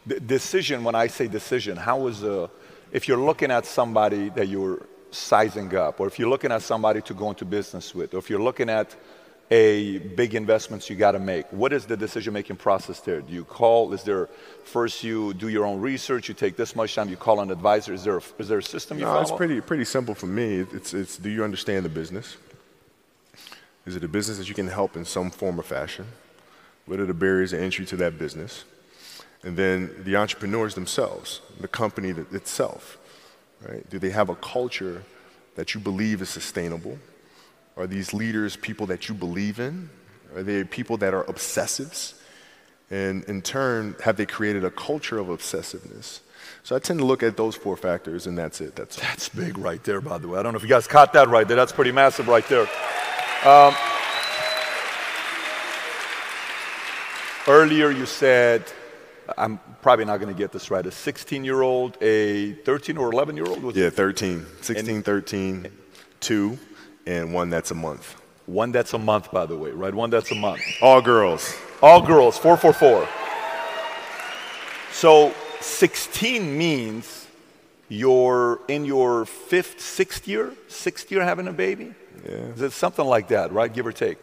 The decision, when I say decision, if you're looking at somebody that you're sizing up, or if you're looking at somebody to go into business with, or if you're looking at a big investments you got to make, what is the decision-making process there? Do you call, first you do your own research, you take this much time, you call an advisor, is there a system you follow? It's pretty simple for me. It's do you understand the business? Is it a business that you can help in some form or fashion? What are the barriers of entry to that business? And then the entrepreneurs themselves, the company itself, right? Do they have a culture that you believe is sustainable? Are these leaders people that you believe in? Are they people that are obsessives? And in turn, have they created a culture of obsessiveness? So I tend to look at those 4 factors, and that's it. That's big right there, by the way. I don't know if you guys caught that right there. That's pretty massive right there. Earlier you said, I'm probably not going to get this right, a 16-year-old, a 13 or 11-year-old? Yeah, 13. 16, 13, 2, and 1 that's a month. 1 that's a month, by the way, right? 1 that's a month. All girls. All girls, 444. So 16 means you're in your 5th, 6th year having a baby? Yeah. Is it something like that, right? Give or take.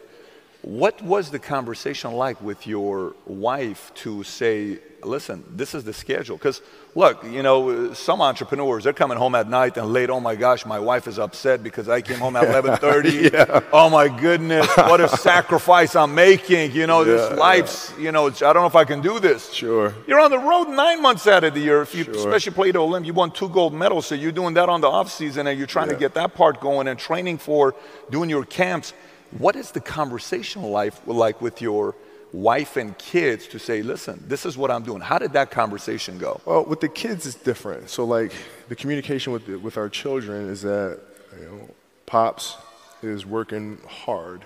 What was the conversation like with your wife to say, listen, this is the schedule? Because, look, you know, some entrepreneurs, they're coming home at night and late, oh, my gosh, my wife is upset because I came home at 11:30. Yeah. Oh, my goodness, what a sacrifice I'm making. You know, this life's, you know, I don't know if I can do this. Sure. You're on the road 9 months out of the year. If you especially played the Olympics, you won 2 gold medals, so you're doing that on the off season and you're trying to get that part going and training for doing your camps. What is the conversation like with your wife and kids to say, listen, this is what I'm doing? How did that conversation go? Well, with the kids, it's different. So, like, the communication with our children is that, you know, Pops is working hard.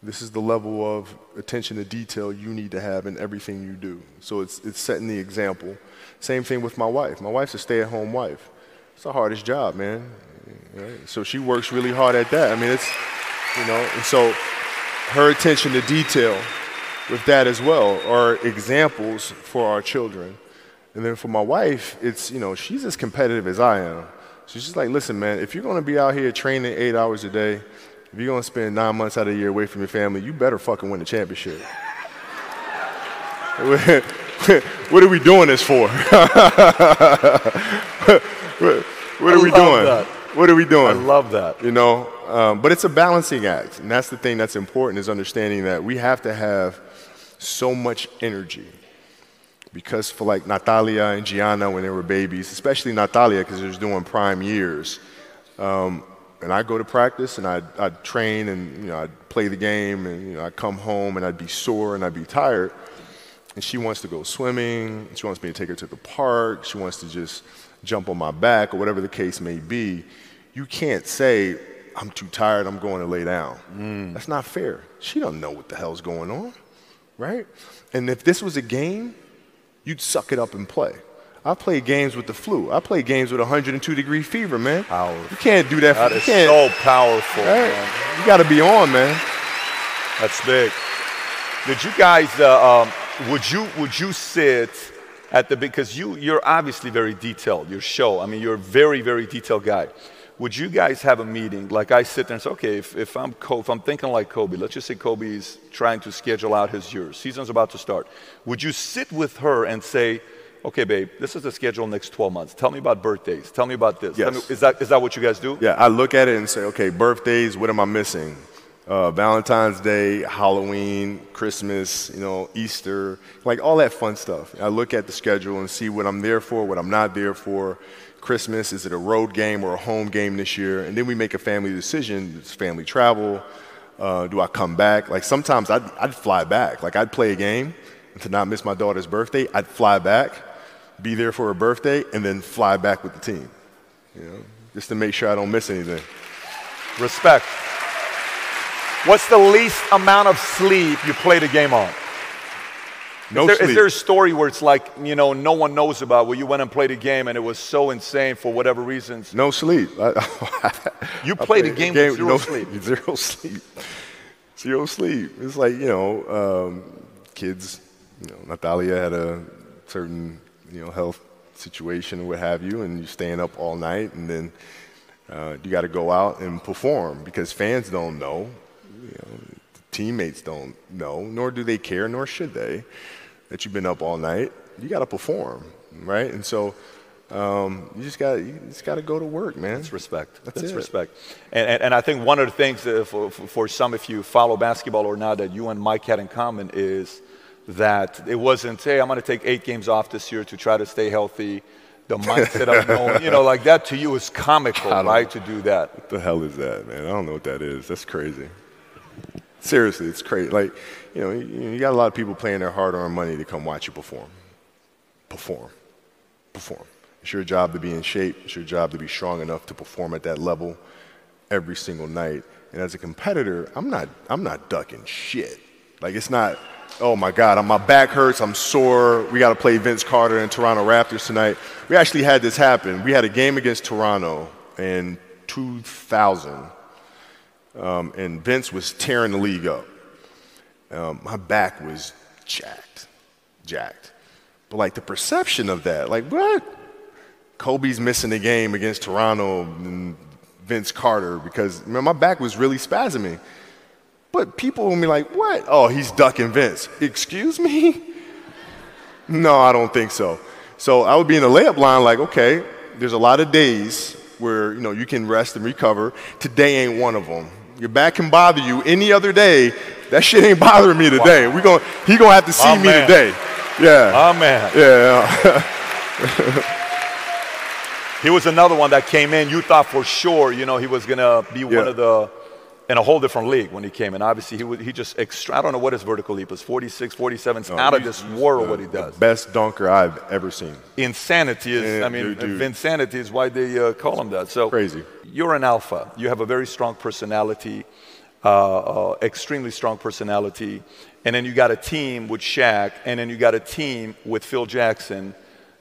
This is the level of attention to detail you need to have in everything you do. So it's setting the example. Same thing with my wife. My wife's a stay-at-home wife. It's the hardest job, man. Right? So she works really hard at that. I mean, it's, you know, and so her attention to detail with that as well are examples for our children. And then for my wife, it's, you know, she's as competitive as I am. She's just like, listen, man, if you're going to be out here training 8 hours a day, if you're going to spend 9 months out of the year away from your family, you better fucking win the championship. What are we doing this for? What are we doing? That. What are we doing? I love that. You know, but it's a balancing act. And that's the thing that's important, is understanding that we have to have so much energy. Because for like Natalia and Gianna when they were babies, especially Natalia because she was doing prime years, and I'd go to practice and I'd train and, you know, I'd play the game and, you know, I'd come home and I'd be sore and I'd be tired. And she wants to go swimming. She wants me to take her to the park. She wants to just jump on my back or whatever the case may be. You can't say, I'm too tired, I'm going to lay down. That's not fair. She don't know what the hell's going on, right? And if this was a game, you'd suck it up and play. I play games with the flu. I play games with 102-degree fever, man. Powerful. You can't do that. That is so powerful, right? man. You got to be on, man. That's big. Did you guys, would you sit at the, because you're obviously very detailed, your show. I mean, you're a very, very detailed guy. Would you guys have a meeting, like I sit there and say, okay, if I'm thinking like Kobe, let's just say Kobe's trying to schedule out his year, season's about to start. Would you sit with her and say, okay, babe, this is the schedule next 12 months. Tell me about birthdays. Tell me about this. Yes. Is that what you guys do? Yeah, I look at it and say, okay, birthdays, what am I missing? Valentine's Day, Halloween, Christmas, you know, Easter, like all that fun stuff. I look at the schedule and see what I'm there for, what I'm not there for. Christmas, is it a road game or a home game this year? And then we make a family decision. It's family travel. Do I come back? Like sometimes I'd fly back. Like I'd play a game and to not miss my daughter's birthday, I'd fly back, be there for her birthday, and then fly back with the team, you know, just to make sure I don't miss anything. Respect. What's the least amount of sleep you played a game on? No sleep. Is there a story where it's like, you know, no one knows about, where you went and played a game and it was so insane for whatever reasons? No sleep. You played a game with zero sleep. Zero sleep. Zero sleep. It's like, you know, kids, you know, Natalia had a certain, health situation and what have you, and you're staying up all night, and then you got to go out and perform because fans don't know, teammates don't know, nor do they care, nor should they, that you've been up all night. You got to perform, right? And so you just got to go to work, man. That's respect. That's it. Respect. And I think one of the things for some, if you follow basketball or not, that you and Mike had in common is that it wasn't, hey, I'm going to take 8 games off this year to try to stay healthy. The mindset of knowing, like that to you is comical, right, to do that. What the hell is that, man? I don't know what that is. That's crazy. Seriously, it's crazy. Like, you got a lot of people paying their hard-earned money to come watch you perform. Perform. It's your job to be in shape. It's your job to be strong enough to perform at that level every single night. And as a competitor, I'm not ducking shit. Like, it's not, oh my God, my back hurts, I'm sore, we got to play Vince Carter and Toronto Raptors tonight. We actually had this happen. We had a game against Toronto in 2000, and Vince was tearing the league up. My back was jacked. But like the perception of that, like what? Kobe's missing the game against Toronto and Vince Carter because my back was really spasming. But people will be like, what? Oh, he's ducking Vince. Excuse me? No, I don't think so. So I would be in the layup line like, okay, there's a lot of days where, you can rest and recover. Today ain't one of them. Your back can bother you any other day. That shit ain't bothering me today. Wow. He gonna have to see me today. Yeah. Amen. Yeah. He was another one that came in. You thought for sure, he was going to be one of the, in a whole different league when he came in. Obviously, he just I don't know what his vertical leap is, 46, 47. It's out of this world what he does. The best dunker I've ever seen. Insanity is, Vinsanity is why they call him that. So crazy. You're an alpha. You have a very strong personality, extremely strong personality. And then you got a team with Shaq, and then you got a team with Phil Jackson,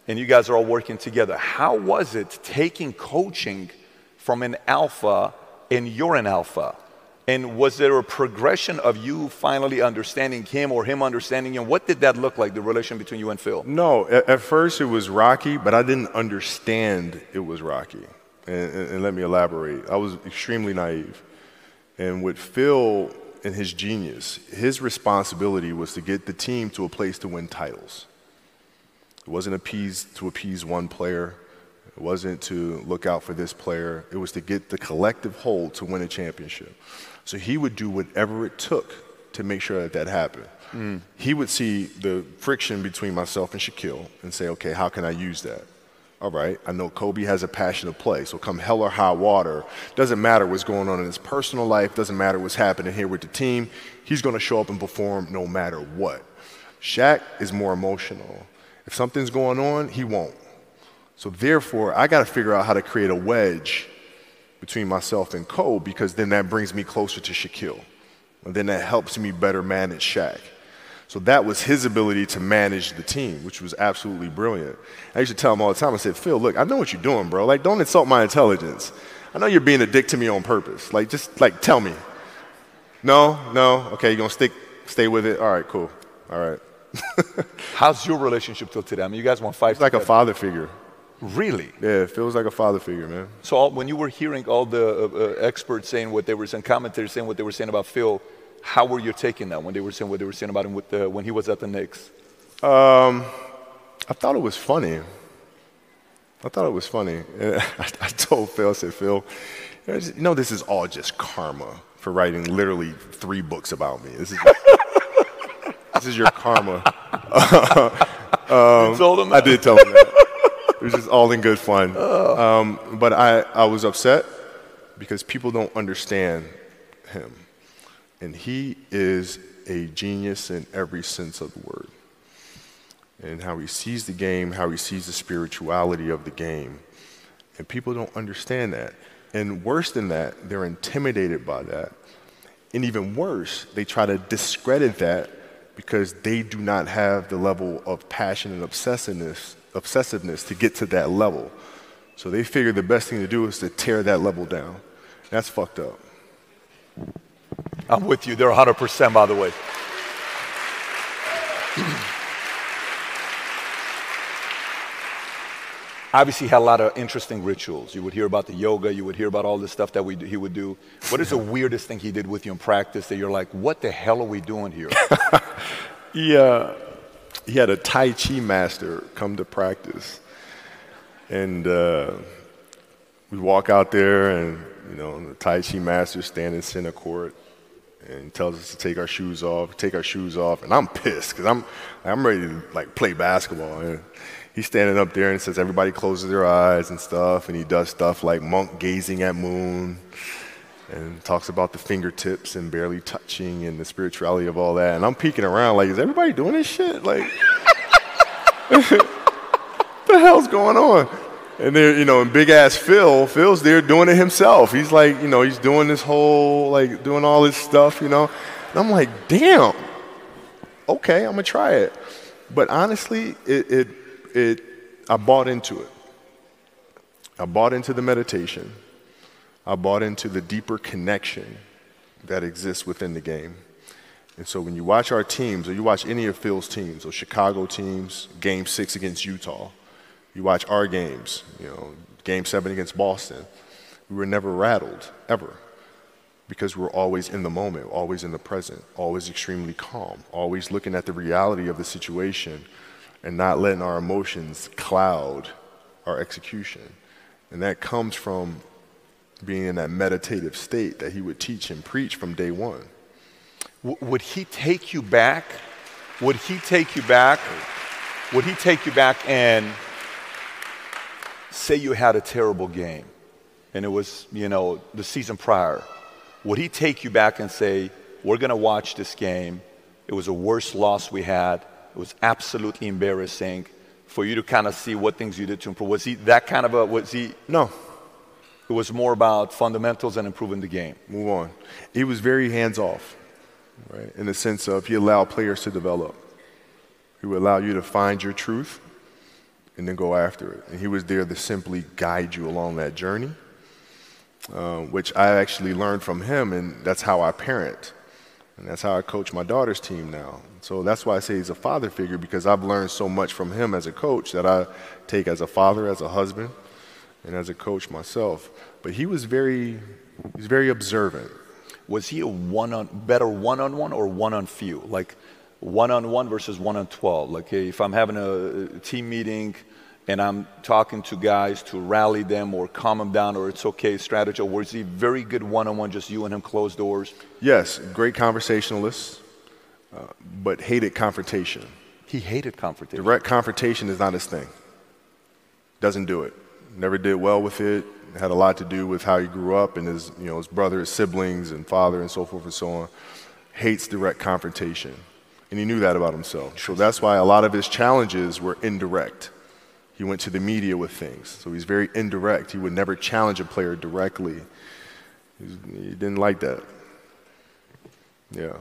and you guys are all working together. How was it taking coaching from an alpha and you're an alpha? And was there a progression of you finally understanding him or him understanding you? What did that look like, the relation between you and Phil? No, at first it was rocky, but I didn't understand it was rocky. And let me elaborate. I was extremely naive. And with Phil and his genius, his responsibility was to get the team to a place to win titles. It wasn't to appease one player. It wasn't to look out for this player. It was to get the collective whole to win a championship. So he would do whatever it took to make sure that happened. He would see the friction between myself and Shaquille and say, okay, how can I use that? All right, I know Kobe has a passion to play, so come hell or high water, doesn't matter what's going on in his personal life, doesn't matter what's happening here with the team, he's going to show up and perform no matter what. Shaq is more emotional. If something's going on, he won't. So therefore, I got to figure out how to create a wedge between myself and Kobe because then that brings me closer to Shaquille. And then that helps me better manage Shaq. So that was his ability to manage the team, which was absolutely brilliant. I used to tell him all the time, I said, Phil, look, I know what you're doing, bro. Like, don't insult my intelligence. I know you're being a dick to me on purpose. Like, just, tell me. No? Okay, you're going to stay with it? All right, cool. All right. How's your relationship till today? I mean, you guys won 5 It's like a father figure. Really? Yeah, it feels like a father figure, man. So when you were hearing all the experts saying what they were saying, commentators saying what they were saying about Phil, how were you taking that when they were saying what they were saying about him when he was at the Knicks? I thought it was funny. I told Phil, I said, Phil, this is all just karma for writing literally 3 books about me. This is your karma. You told him that? I did tell him that. It was just all in good fun. But I was upset because people don't understand him. And he is a genius in every sense of the word. And how he sees the game, how he sees the spirituality of the game. And people don't understand that. And worse than that, they're intimidated by that. And even worse, they try to discredit that because they do not have the level of passion and obsessiveness to get to that level. So they figure the best thing to do is to tear that level down. That's fucked up. I'm with you. They're 100%, by the way. obviously had a lot of interesting rituals. You would hear about the yoga. You would hear about all the stuff that he would do. What is the weirdest thing he did with you in practice that you're like, what the hell are we doing here? He had a Tai Chi master come to practice. And we walk out there, and the Tai Chi master standing in center court and tells us to take our shoes off. And I'm pissed because I'm ready to play basketball. And he's standing up there and says everybody closes their eyes and stuff, and he does stuff like monk gazing at moon, and talks about the fingertips and barely touching and the spirituality of all that. And I'm peeking around like, is everybody doing this shit? Like, what the hell's going on? And there, and big ass Phil's there doing it himself. He's like, he's doing this whole, doing all this stuff, And I'm like, damn, okay, I'm gonna try it. But honestly, I bought into it. I bought into the meditation. I bought into the deeper connection that exists within the game. And so when you watch our teams, or you watch any of Phil's teams, or Chicago teams, Game 6 against Utah, you watch our games, Game 7 against Boston, we were never rattled, ever, because we're always in the moment, always in the present, always extremely calm, always looking at the reality of the situation and not letting our emotions cloud our execution. And that comes from being in that meditative state that he would teach and preach from day one. Would he take you back? Would he take you back and say you had a terrible game and it was, the season prior? Would he take you back and say, we're going to watch this game. It was the worst loss we had. It was absolutely embarrassing for you to kind of see what things you did to improve. Was he that kind of No. It was more about fundamentals and improving the game. Move on. He was very hands-off, right? In the sense of he allowed players to develop. He would allow you to find your truth and then go after it. And he was there to simply guide you along that journey, which I actually learned from him, and that's how I parent. And that's how I coach my daughter's team now. So that's why I say he's a father figure, because I've learned so much from him as a coach that I take as a father, as a husband, and as a coach myself. But he was very observant. Was he a better one-on-one or one-on-few? Like one-on-one versus one-on-12? Like if I'm having a team meeting and I'm talking to guys to rally them or calm them down or it's okay strategy, or was he very good one-on-one, just you and him, closed doors? Yes, great conversationalist, but hated confrontation. He hated confrontation. Direct confrontation is not his thing. Doesn't do it. Never did well with it. It had a lot to do with how he grew up and his brother, his siblings, and father, and so forth and so on. Hates direct confrontation, and he knew that about himself. So that's why a lot of his challenges were indirect. He went to the media with things, so he's very indirect. He would never challenge a player directly. He didn't like that. Yeah.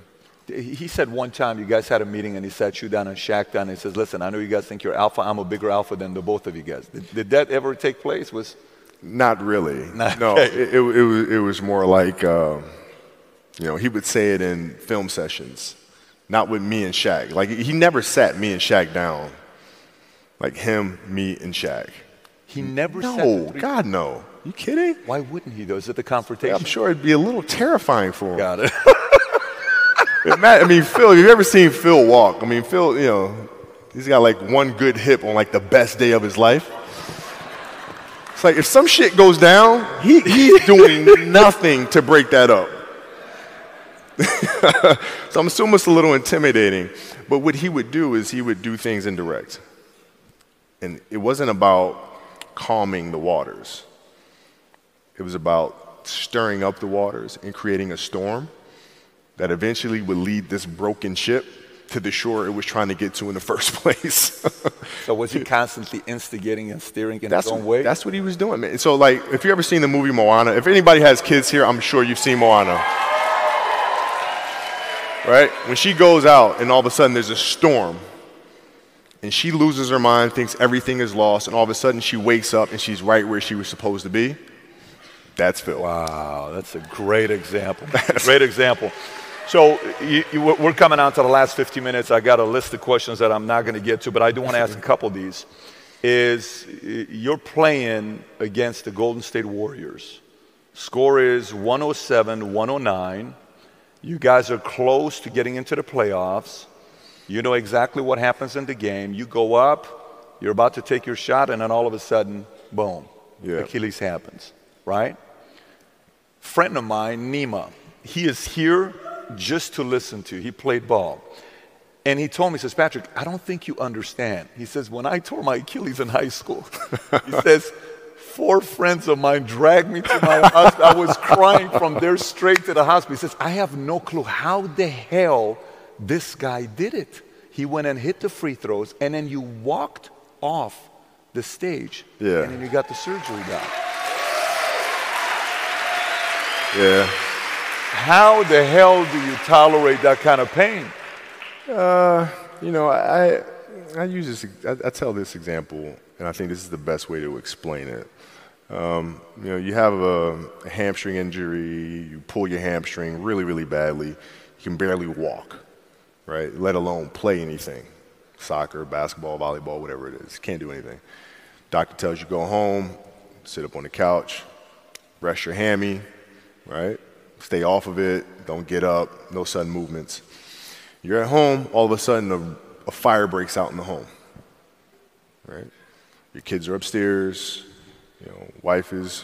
He said one time you guys had a meeting and he sat you down and Shaq down and he says, listen, I know you guys think you're alpha. I'm a bigger alpha than the both of you guys. Did that ever take place? Not really. No, it was more like, he would say it in film sessions, not with me and Shaq. Like, he never sat me and Shaq down, like him, me, and Shaq. He never sat? No, God, no. You kidding? Why wouldn't he, though? Is it the confrontation? I'm sure it'd be a little terrifying for him. Got it. I mean, Phil, you've ever seen Phil walk? I mean, Phil, he's got like one good hip on like the best day of his life. It's like if some shit goes down, he's doing nothing to break that up. So I'm assuming it's a little intimidating. But what he would do is he would do things indirect. And it wasn't about calming the waters. It was about stirring up the waters and creating a storm that eventually would lead this broken ship to the shore it was trying to get to in the first place. So was he constantly instigating and steering in his own way? That's what he was doing, man. So, like, if you ever seen the movie Moana, if anybody has kids here, I'm sure you've seen Moana. Right? When she goes out and all of a sudden there's a storm and she loses her mind, thinks everything is lost, and all of a sudden she wakes up and she's right where she was supposed to be, that's Phil. Wow, that's a great example. Great example. So we're coming on to the last 15 minutes. I got a list of questions that I'm not going to get to, but I do want to ask a couple of these. is you're playing against the Golden State Warriors. Score is 107-109. You guys are close to getting into the playoffs. You know exactly what happens in the game. You go up, you're about to take your shot, and then all of a sudden, boom, Achilles happens, right? Friend of mine, Nima, he is here just to listen to you. He played ball. And he told me, he says, Patrick, I don't think you understand. He says, when I tore my Achilles in high school, he says, 4 friends of mine dragged me to my hospital. I was crying from there straight to the hospital. He says, I have no clue how the hell this guy did it. He went and hit the free throws, and then you walked off the stage, and then you got the surgery done. Yeah. How the hell do you tolerate that kind of pain? You know, I use this. I tell this example, and I think this is the best way to explain it. You know, you have a hamstring injury. You pull your hamstring really, really badly. You can barely walk, right? Let alone play anything, soccer, basketball, volleyball, whatever it is. Can't do anything. Doctor tells you go home, sit up on the couch, rest your hammy, right? Stay off of it. Don't get up. No sudden movements. You're at home, all of a sudden a fire breaks out in the home, right? Your kids are upstairs, you know, wife is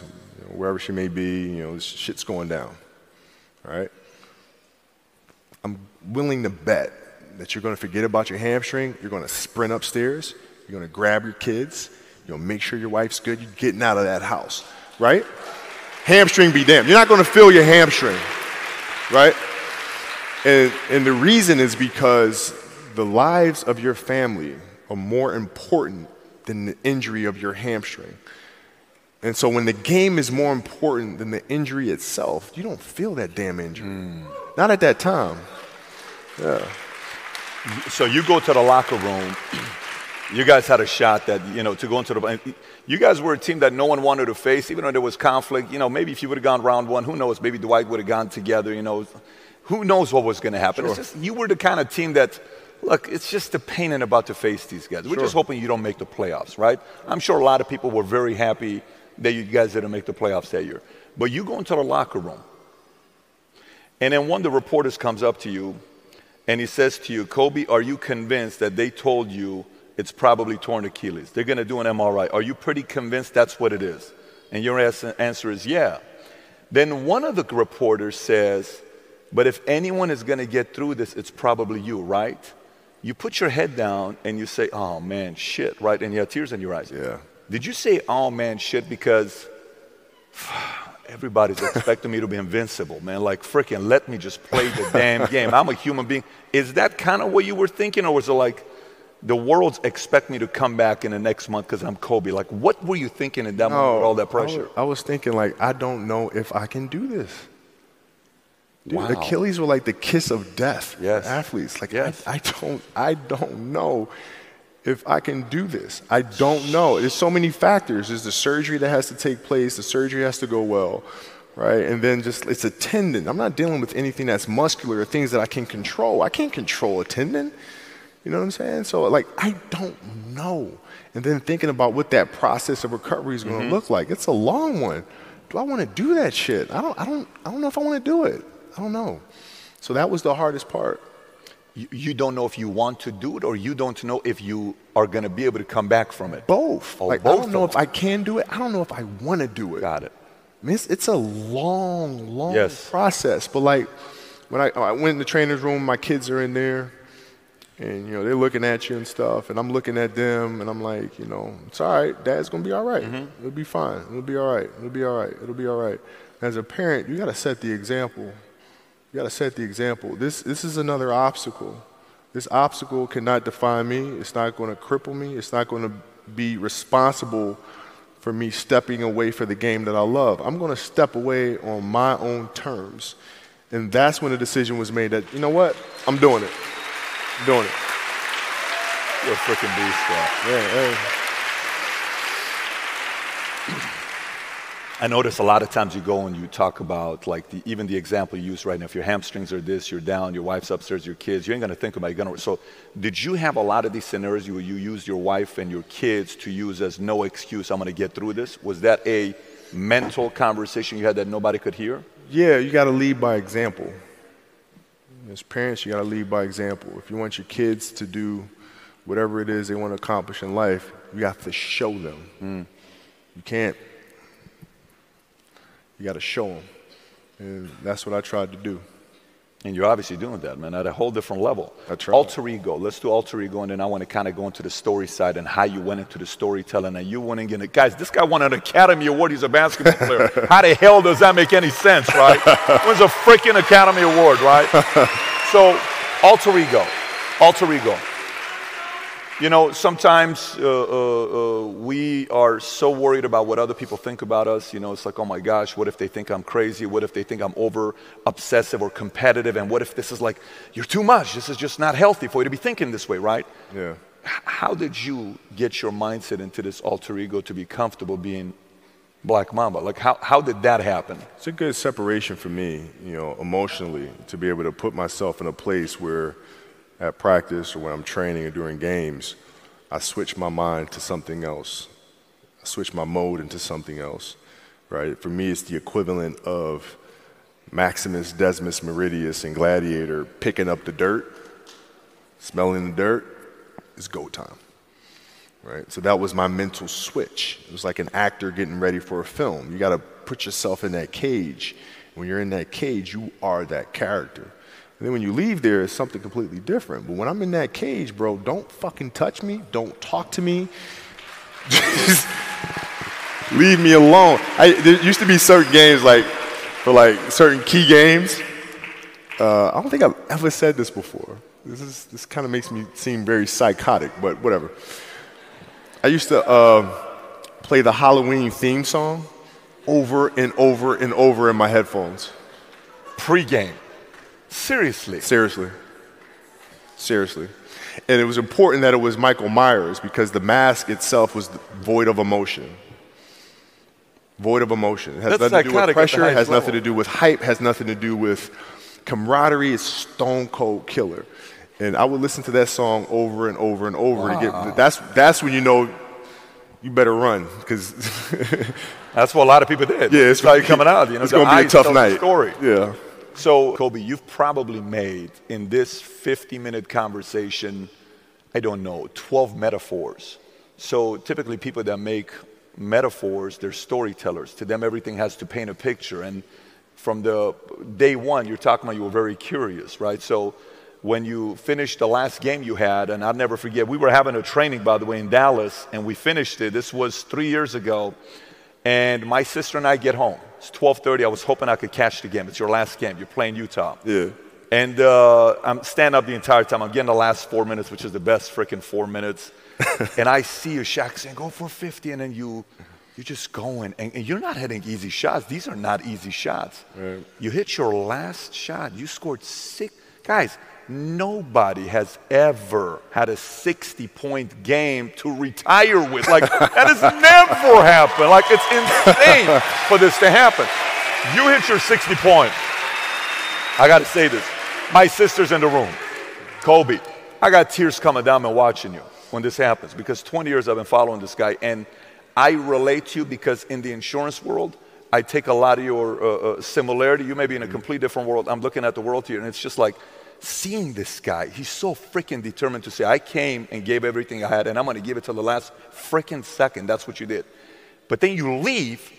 wherever she may be, you know, shit's going down, right? I'm willing to bet that you're going to forget about your hamstring, you're going to sprint upstairs, you're going to grab your kids, you'll make sure your wife's good, you're getting out of that house, right? Hamstring be damned. You're not going to feel your hamstring, right? And the reason is because the lives of your family are more important than the injury of your hamstring. And so when the game is more important than the injury itself, you don't feel that damn injury. Not at that time. Yeah. So you go to the locker room. You guys had a shot that, you know, to go into the – you guys were a team that no one wanted to face, even though there was conflict. You know, maybe if you would have gone round 1, who knows, maybe Dwight would have gone together, you know. Who knows what was going to happen? Sure. It's just, you were the kind of team that, look, it's just a pain in about to face these guys. We're just hoping you don't make the playoffs, right? I'm sure a lot of people were very happy that you guys didn't make the playoffs that year. But you go into the locker room, and then one of the reporters comes up to you, and he says to you, Kobe, are you convinced that they told you it's probably torn Achilles? They're going to do an MRI. Are you pretty convinced that's what it is? And your answer is yeah. Then one of the reporters says, but if anyone is going to get through this, it's probably you, right? You put your head down and you say, oh, man, shit, right? And you have tears in your eyes. Yeah. Did you say, oh, man, shit, because everybody's expecting me to be invincible, man? Like, freaking let me just play the damn game. I'm a human being. Is that kind of what you were thinking? Or was it like, the world's expect me to come back in the next month because I'm Kobe? Like, what were you thinking in that moment with all that pressure? I was thinking, like, I don't know if I can do this. Dude, wow. Achilles were like the kiss of death for athletes. Like, I don't know if I can do this. I don't know. There's so many factors. There's the surgery that has to take place. The surgery has to go well, right? And then just, it's a tendon. I'm not dealing with anything that's muscular or things that I can control. I can't control a tendon. You know what I'm saying? So, like, I don't know. And then thinking about what that process of recovery is going to look like. It's a long one. Do I want to do that shit? I don't know if I want to do it. I don't know. So that was the hardest part. You don't know if you want to do it, or you don't know if you are going to be able to come back from it? Both. Oh, like, both I don't know if I can do it. I don't know if I want to do it. Got it. I mean, it's a long process. But, like, when I went in the trainer's room, my kids are in there, and, you know, they're looking at you and stuff, and I'm looking at them, and I'm like, you know, it's all right. Dad's going to be all right. It'll be fine. It'll be all right. It'll be all right. It'll be all right. As a parent, you got to set the example. You got to set the example. This is another obstacle. This obstacle cannot define me. It's not going to cripple me. It's not going to be responsible for me stepping away for the game that I love. I'm going to step away on my own terms. And that's when the decision was made that, you know what? I'm doing it. I'm doing it. You're a freaking beast, bro. Yeah, hey. I notice a lot of times you go and you talk about, like, even the example you use right now. If your hamstrings are this, you're down, your wife's upstairs, your kids, you ain't going to think about it. So did you have a lot of these scenarios where you use your wife and your kids to use as no excuse, I'm going to get through this? Was that a mental conversation you had that nobody could hear? Yeah, you got to lead by example. As parents, you got to lead by example. If you want your kids to do whatever it is they want to accomplish in life, you have to show them. You can't. You got to show them. And that's what I tried to do. And you're obviously doing that, man, at a whole different level. That's right. Alter ego. Let's do alter ego, and then I want to kind of go into the story side and how you went into the storytelling. And you went in, guys, this guy won an Academy Award. He's a basketball player. How the hell does that make any sense, right? Wins a freaking Academy Award, right? So, alter ego. Alter ego. You know, sometimes we are so worried about what other people think about us. You know, it's like, oh my gosh, what if they think I'm crazy? What if they think I'm over obsessive or competitive? And what if this is like, you're too much. This is just not healthy for you to be thinking this way, right? Yeah. How did you get your mindset into this alter ego to be comfortable being Black Mamba? Like, how did that happen? It's a good separation for me, you know, emotionally, to be able to put myself in a place where at practice or when I'm training or during games, I switch my mind to something else. I switch my mode into something else, right? For me, it's the equivalent of Maximus Decimus Meridius in Gladiator picking up the dirt, smelling the dirt. It's go time, right? So that was my mental switch. It was like an actor getting ready for a film. You got to put yourself in that cage. When you're in that cage, you are that character. And then when you leave there, it's something completely different. But when I'm in that cage, bro, don't fucking touch me. Don't talk to me. Just leave me alone. There used to be certain games, like, for like certain key games. I don't think I've ever said this before. This kind of makes me seem very psychotic, but whatever. I used to play the Halloween theme song over and over and over in my headphones. Pre-game. Seriously? Seriously. And it was important that it was Michael Myers because the mask itself was void of emotion. Void of emotion. It has nothing to do with pressure, it has nothing to do with hype, has nothing to do with camaraderie. It's stone cold killer. And I would listen to that song over and over and over again. That's when you know you better run because that's what a lot of people did. Yeah, it's like coming out. You know, it's going to be a tough night. Story. Yeah. So, Kobe, you've probably made, in this 50-minute conversation, I don't know, 12 metaphors. So typically people that make metaphors, they're storytellers. To them, everything has to paint a picture. And from the day one, you're talking about you were very curious, right? So when you finished the last game you had, and I'll never forget, we were having a training, by the way, in Dallas, and we finished it. This was 3 years ago. And my sister and I get home. It's 12:30. I was hoping I could catch the game. It's your last game. You're playing Utah. Yeah. And I'm standing up the entire time. I'm getting the last 4 minutes, which is the best freaking 4 minutes. And I see you, Shaq, saying, go for 50. And then you're just going. And you're not hitting easy shots. These are not easy shots. Right. You hit your last shot. You scored 6. Guys, nobody has ever had a 60-point game to retire with. Like, that has never happened. Like, it's insane for this to happen. You hit your 60-point. I got to say this. My sister's in the room. Kobe, I got tears coming down and watching you when this happens because 20 years I've been following this guy. And I relate to you because in the insurance world, I take a lot of your similarity. You may be in a completely different world. I'm looking at the world here, and it's just like, seeing this guy, he's so freaking determined to say, I came and gave everything I had, and I'm going to give it till the last freaking second. That's what you did. But then you leave,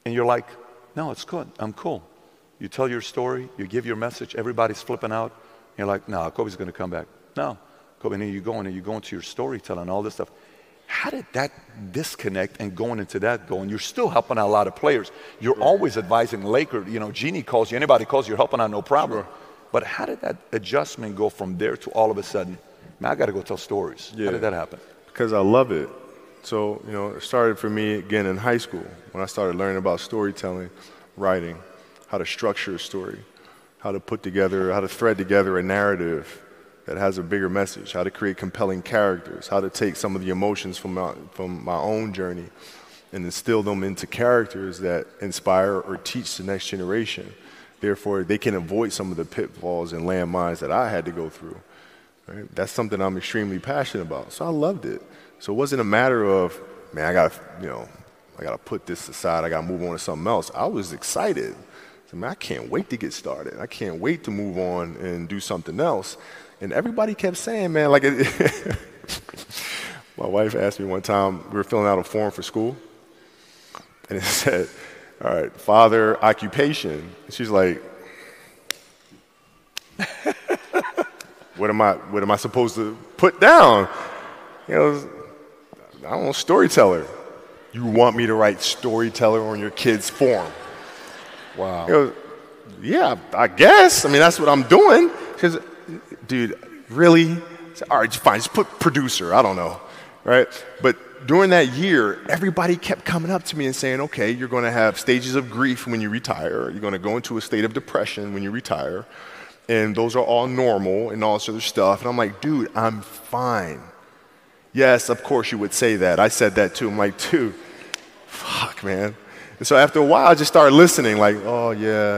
and you're like, no, it's good. I'm cool. You tell your story. You give your message. Everybody's flipping out. You're like, no, Kobe's going to come back. No. Kobe, and then you go into your storytelling, all this stuff. How did that disconnect and going into that go? And you're still helping out a lot of players. You're always advising Laker. You know, Jeannie calls you. Anybody calls you, you're helping out, no problem. Sure. But how did that adjustment go from there to all of a sudden, man, I got to go tell stories? Yeah. How did that happen? Because I love it. So, you know, it started for me again in high school when I started learning about storytelling, writing, how to structure a story, how to thread together a narrative that has a bigger message, how to create compelling characters, how to take some of the emotions from my own journey and instill them into characters that inspire or teach the next generation. Therefore, they can avoid some of the pitfalls and landmines that I had to go through. Right? That's something I'm extremely passionate about. So I loved it. So it wasn't a matter of, man, I gotta put this aside. I gotta move on to something else. I was excited. So, man, I can't wait to get started. I can't wait to move on and do something else. And everybody kept saying, man, like, my wife asked me one time, we were filling out a form for school, and it said, all right, father, occupation. And she's like, what am I supposed to put down? You know, I don't know, storyteller. You want me to write storyteller on your kid's form? Wow. He goes, yeah, I guess. I mean, that's what I'm doing. She goes, dude, really? I said, all right, fine, just put producer. I don't know, right? But during that year, everybody kept coming up to me and saying, okay, you're going to have stages of grief when you retire. You're going to go into a state of depression when you retire. And those are all normal and all this other stuff. And I'm like, dude, I'm fine. Yes, of course you would say that. I said that too. I'm like, dude, fuck, man. And so after a while, I just started listening, like, oh, yeah.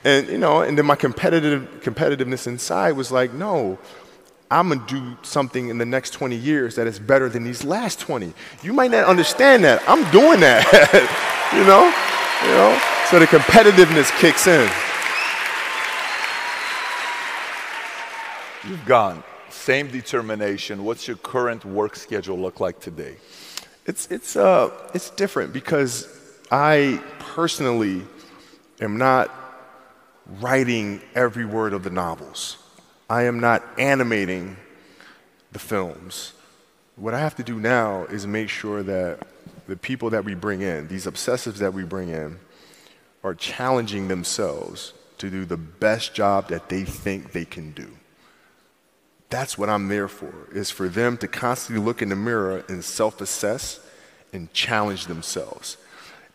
And, you know, and then my competitiveness inside was like, no, I'm going to do something in the next 20 years that is better than these last 20. You might not understand that. I'm doing that, you know? So the competitiveness kicks in. You've gone. Same determination. What's your current work schedule look like today? It's different because I personally am not writing every word of the novels. I am not animating the films. What I have to do now is make sure that the people that we bring in, these obsessives that we bring in, are challenging themselves to do the best job that they think they can do. That's what I'm there for, is for them to constantly look in the mirror and self-assess and challenge themselves.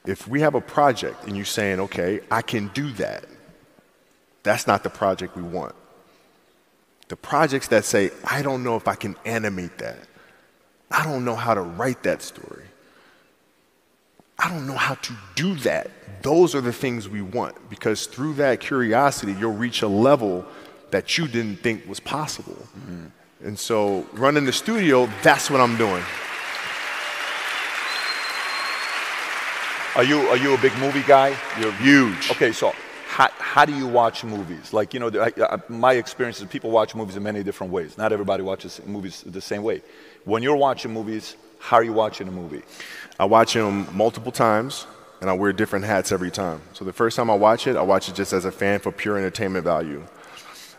If we have a project and you're saying, okay, I can do that, that's not the project we want. The projects that say, I don't know if I can animate that. I don't know how to write that story. I don't know how to do that. Those are the things we want, because through that curiosity, you'll reach a level that you didn't think was possible. Mm-hmm. And so running the studio, that's what I'm doing. Are you a big movie guy? You're huge. Okay, so how do you watch movies? Like, you know, my experience is people watch movies in many different ways. Not everybody watches movies the same way. When you're watching movies, how are you watching a movie? I watch them multiple times, and I wear different hats every time. So the first time I watch it just as a fan for pure entertainment value.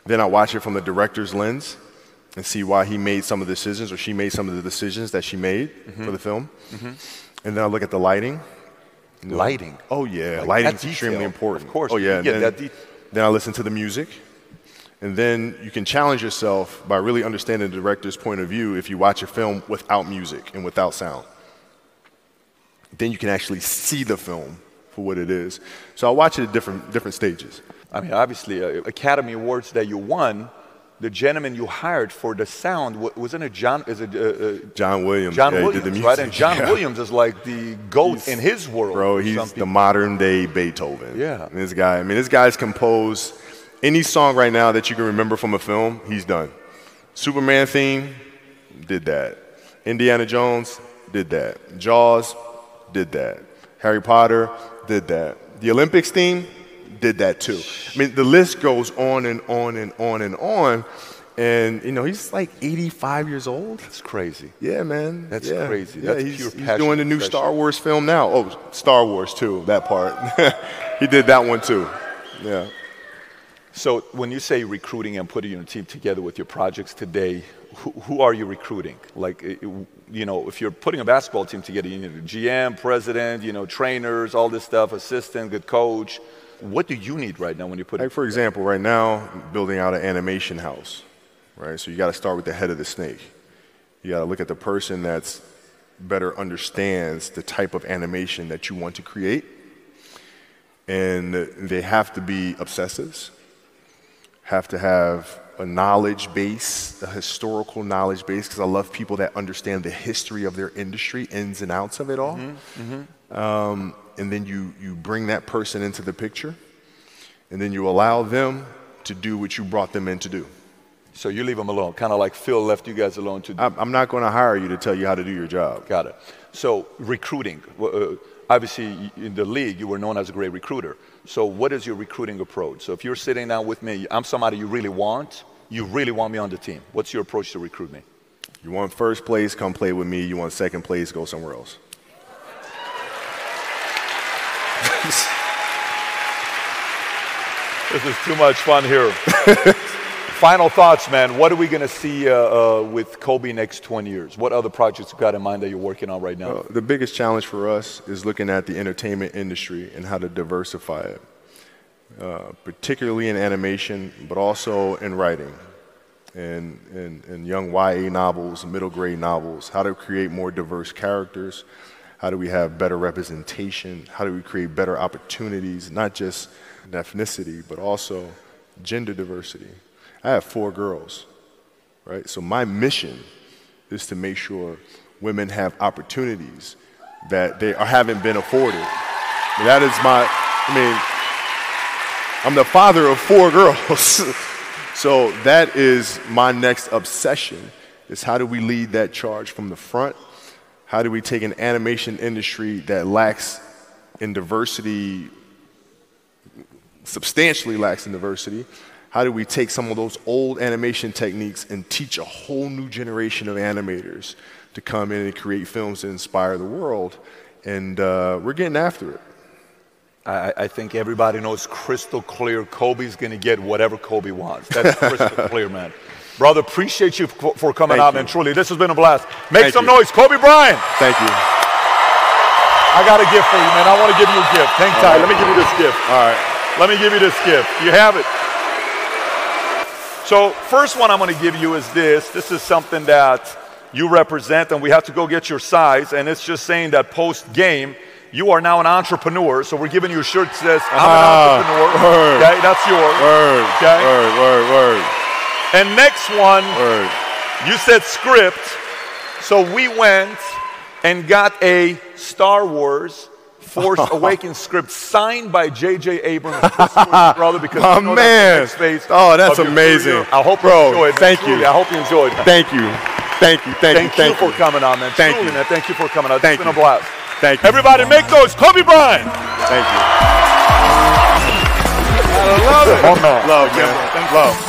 Then I watch it from the director's lens and see why he made some of the decisions, or she made some of the decisions that she made for the film. Mm-hmm. And then I look at the lighting. You know, lighting? Oh, yeah. Lighting's extremely important. Of course. Oh, yeah. Then I listen to the music. And then you can challenge yourself by really understanding the director's point of view if you watch a film without music and without sound. Then you can actually see the film for what it is. So I watch it at different stages. I mean, obviously, Academy Awards that you won, the gentleman you hired for the sound, wasn't it John? John Williams. John Williams, did the music, right? And John Williams is like the GOAT in his world. Bro, he's the modern day Beethoven. Yeah. And this guy's composed any song right now that you can remember from a film, he's done. Superman theme, did that. Indiana Jones, did that. Jaws, did that. Harry Potter, did that. The Olympics theme, did that too. I mean, the list goes on and on and on and on. And, you know, he's like 85 years old. That's crazy. Yeah, man. That's crazy. Yeah, That's he's doing the new Star Wars film now. Oh, Star Wars too, that part. He did that one too. Yeah. So when you say recruiting and putting your team together with your projects today, who are you recruiting? Like, you know, if you're putting a basketball team together, you need a GM, president, you know, trainers, all this stuff, assistant, good coach. What do you need right now when you put like, for example, right now, I'm building out an animation house, right? So you got to start with the head of the snake. You got to look at the person that's better understands the type of animation that you want to create. And they have to be obsessives, have to have a knowledge base, a historical knowledge base, because I love people that understand the history of their industry, ins and outs of it all. And then you bring that person into the picture, and then you allow them to do what you brought them in to do. So you leave them alone, kind of like Phil left you guys alone to do. I'm not going to hire you to tell you how to do your job. Got it. So recruiting. Obviously, in the league, you were known as a great recruiter. So what is your recruiting approach? So if you're sitting down with me, I'm somebody you really want me on the team. What's your approach to recruit me? You want first place, come play with me. You want second place, go somewhere else. This is too much fun here. Final thoughts, man. What are we going to see with Kobe next 20 years? What other projects you got in mind that you're working on right now? The biggest challenge for us is looking at the entertainment industry and how to diversify it, particularly in animation, but also in writing and young YA novels, middle grade novels, how to create more diverse characters, how do we have better representation, how do we create better opportunities, not just ethnicity, but also gender diversity. I have 4 girls, right? So my mission is to make sure women have opportunities that they haven't been afforded. That is I'm the father of 4 girls. So that is my next obsession, is how do we lead that charge from the front? How do we take an animation industry that lacks in diversity, substantially lacks in diversity? How do we take some of those old animation techniques and teach a whole new generation of animators to come in and create films that inspire the world? And we're getting after it. I think everybody knows crystal clear Kobe's going to get whatever Kobe wants. That's crystal clear, man. Brother, appreciate you for coming out, man. Truly, this has been a blast. Make some noise. Kobe Bryant. Thank you. I got a gift for you, man. I want to give you a gift. Hang tight. Let me give you this gift. All right. Let me give you this gift. You have it. So first one I'm going to give you is this. This is something that you represent, and we have to go get your size. And it's just saying that post-game, you are now an entrepreneur. So we're giving you a shirt that says, I'm an entrepreneur. Word. Okay, that's yours. Word. Okay? Word. And next one, Word. You said script. So we went and got a Star Wars Force Awakens script signed by J.J. Abrams, brother, because oh, man. That's amazing. I hope you enjoyed it. Thank you. I hope you enjoyed it. Thank you. Thank you for coming on, man. Thank you, man. Thank you for coming on. It's been a blast. Thank you. Everybody make those. Kobe Bryant. Thank you. I love it. Love, man. Love.